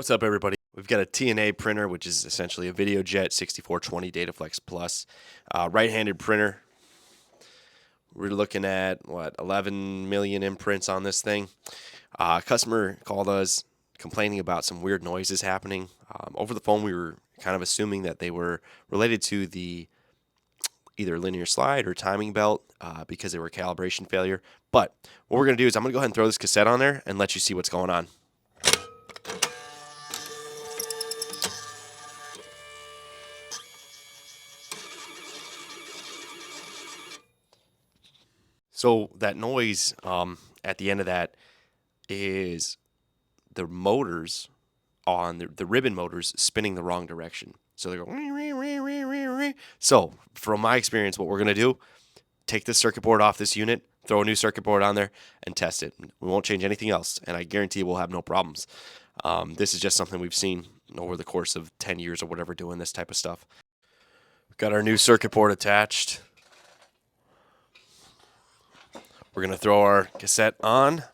What's up, everybody? We've got a TNA printer, which is essentially a Videojet 6420 DataFlex Plus right-handed printer. We're looking at, 11 million imprints on this thing. Customer called us complaining about some weird noises happening. Over the phone, we were kind of assuming that they were related to the either linear slide or timing belt because they were calibration failure. But what we're going to do is I'm going to go ahead and throw this cassette on there and let you see what's going on. So that noise at the end of that is the motors on the ribbon motors spinning the wrong direction. So they go. So from my experience, what we're going to do, take this circuit board off this unit, throw a new circuit board on there, and test it. We won't change anything else, and I guarantee we'll have no problems. This is just something we've seen over the course of 10 years or whatever doing this type of stuff. We've got our new circuit board attached. We're going to throw our cassette on.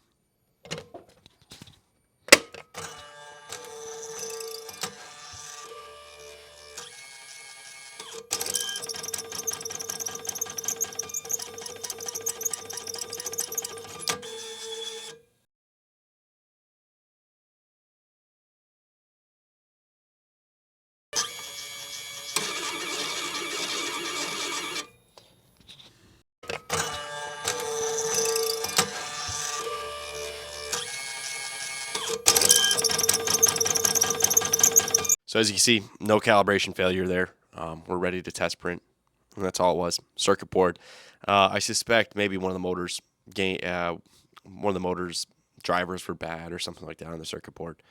So as you can see, no calibration failure there. We're ready to test print. And that's all it was. Circuit board. I suspect maybe one of the motors drivers were bad or something like that on the circuit board.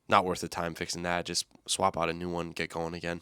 Not worth the time fixing that. Just swap out a new one, get going again.